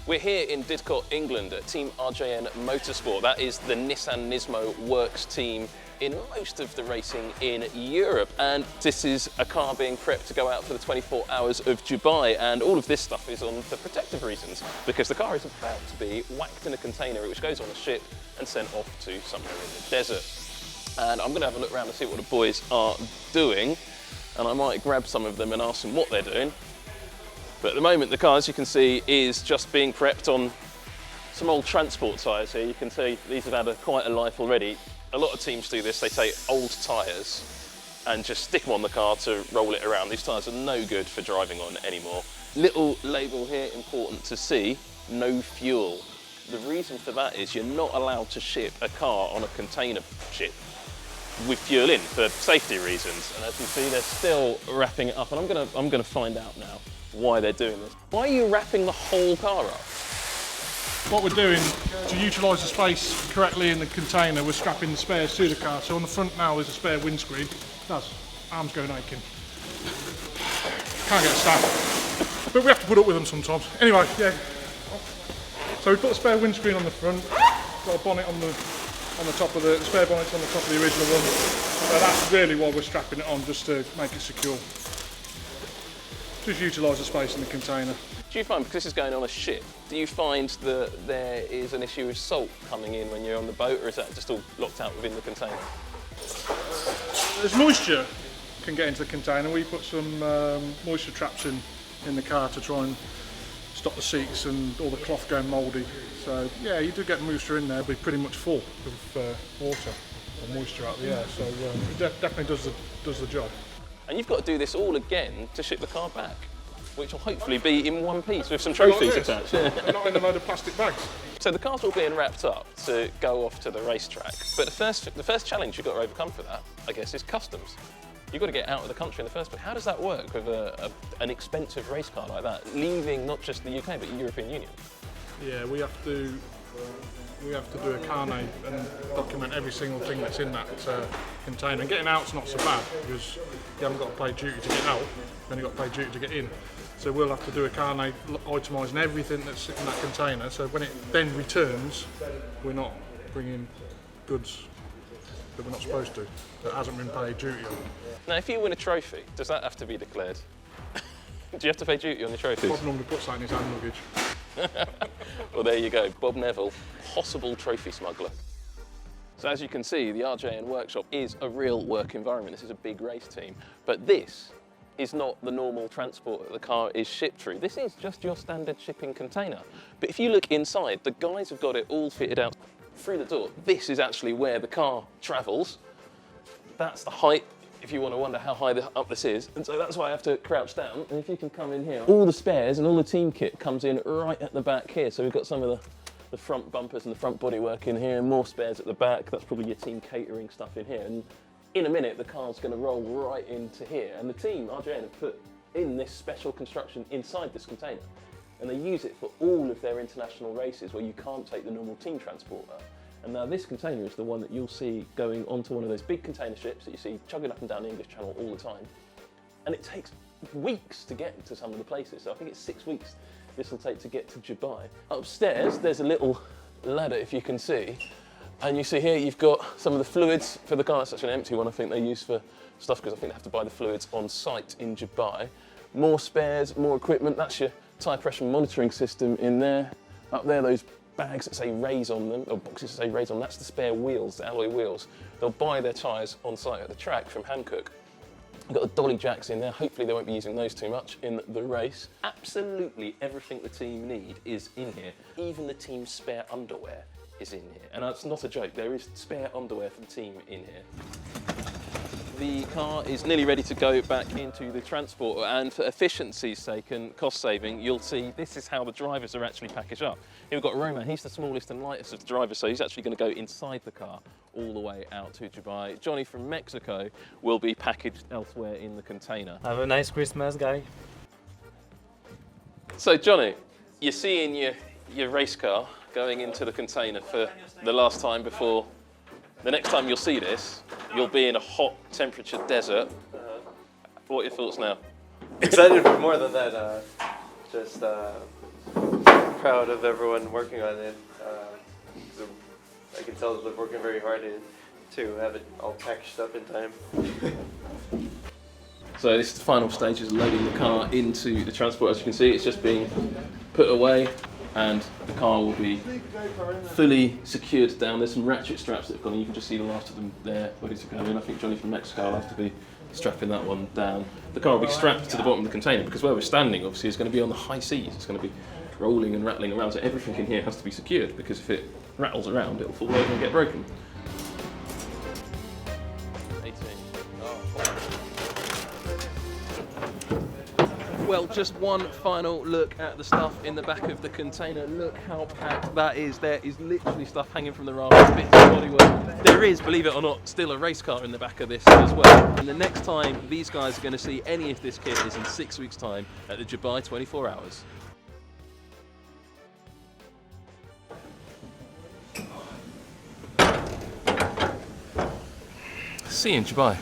We're here in Didcot, England at Team RJN Motorsport. That is the Nissan NISMO works team in most of the racing in Europe. And this is a car being prepped to go out for the 24 hours of Dubai. And all of this stuff is on for protective reasons, because the car is about to be whacked in a container which goes on a ship and sent off to somewhere in the desert. And I'm going to have a look around and see what the boys are doing. And I might grab some of them and ask them what they're doing. But at the moment, the car, as you can see, is just being prepped on some old transport tyres here. You can see these have had quite a life already. A lot of teams do this. They take old tyres and just stick them on the car to roll it around. These tyres are no good for driving on anymore. Little label here, important to see, no fuel. The reason for that is you're not allowed to ship a car on a container ship with fuel in for safety reasons. And as you see, they're still wrapping it up. And I'm gonna find out now why they're doing this. Why are you wrapping the whole car up? What we're doing to utilise the space correctly in the container, we're strapping the spares to the car. So on the front now there's a spare windscreen. That's arms going aching. Can't get a stand. But we have to put up with them sometimes. Anyway, yeah. So we put a spare windscreen on the front, got a bonnet on the top of the spare bonnet's on the top of the original one. So that's really why we're strapping it on, just to make it secure. Just utilise the space in the container. Do you find, because this is going on a ship, do you find that there is an issue with salt coming in when you're on the boat, or is that just all locked out within the container? There's moisture can get into the container. We put some moisture traps in the car to try and stop the seats and all the cloth going mouldy. So yeah, you do get moisture in there, but pretty much full of water or moisture out of the air. So it definitely does the job. And you've got to do this all again to ship the car back, which will hopefully be in one piece with some trophies attached. And not in a load of plastic bags. So the car's all being wrapped up to go off to the racetrack. But the first challenge you've got to overcome for that, I guess, is customs. You've got to get out of the country in the first place. How does that work with an expensive race car like that, leaving not just the UK but the European Union? Yeah, we have to do a carnet and document every single thing that's in that container. And getting out's not so bad, because you haven't got to pay duty to get out, then you've got to pay duty to get in. So we'll have to do a carnet itemising everything that's in that container, so when it then returns, we're not bringing goods that we're not supposed to, that hasn't been paid duty on. Now, if you win a trophy, does that have to be declared? Do you have to pay duty on your trophies? Bob normally puts that in his hand luggage. Well, there you go, Bob Neville, possible trophy smuggler. So as you can see, the RJN workshop is a real work environment. This is a big race team, but this is not the normal transport that the car is shipped through. This is just your standard shipping container. But if you look inside, the guys have got it all fitted out through the door. This is actually where the car travels. That's the height, if you want to wonder how high up this is. And so that's why I have to crouch down. And if you can come in here, all the spares and all the team kit comes in right at the back here. So we've got some of the front bumpers and the front bodywork in here, more spares at the back. That's probably your team catering stuff in here. And in a minute, the car's going to roll right into here. And the team, RJN, have put in this special construction inside this container. And they use it for all of their international races where you can't take the normal team transporter. And now this container is the one that you'll see going onto one of those big container ships that you see chugging up and down the English Channel all the time. And it takes weeks to get to some of the places. So I think it's 6 weeks this will take to get to Dubai. Upstairs, there's a little ladder, if you can see. And you see here, you've got some of the fluids for the car. It's actually an empty one, I think they use for stuff, because I think they have to buy the fluids on site in Dubai. More spares, more equipment. That's your tyre pressure monitoring system in there. Up there, those bags that say raise on them, or boxes that say raise on them, that's the spare wheels, the alloy wheels. They'll buy their tyres on site at the track from Hankook. We've got the dolly jacks in there. Hopefully they won't be using those too much in the race. Absolutely everything the team need is in here. Even the team's spare underwear is in here. And that's not a joke, there is spare underwear for the team in here. The car is nearly ready to go back into the transporter, and for efficiency's sake and cost saving, you'll see this is how the drivers are actually packaged up. Here we've got Roman, he's the smallest and lightest of the drivers, so he's actually going to go inside the car all the way out to Dubai. Johnny from Mexico will be packaged elsewhere in the container. Have a nice Christmas, guy. So Johnny, you're seeing your race car going into the container for the last time before the next time you'll see this, you'll be in a hot temperature desert. What are your thoughts now? Excited for more than that. proud of everyone working on it. So I can tell that they're working very hard to have it all packaged up in time. So this is the final stages of loading the car into the transport. As you can see, it's just being put away and the car will be fully secured down. There's some ratchet straps that have gone in. You can just see the last of them there ready to go in. I think Johnny from Mexico will have to be strapping that one down. The car will be strapped to the bottom of the container because where we're standing obviously is going to be on the high seas. It's going to be rolling and rattling around, so everything in here has to be secured because if it rattles around it'll fall over and get broken. 18. Well, just one final look at the stuff in the back of the container. Look how packed that is. There is literally stuff hanging from the rafters, bits of bodywork. There is, believe it or not, still a race car in the back of this as well. And the next time these guys are going to see any of this kit is in 6 weeks' time at the Dubai 24 Hours. See you in Dubai.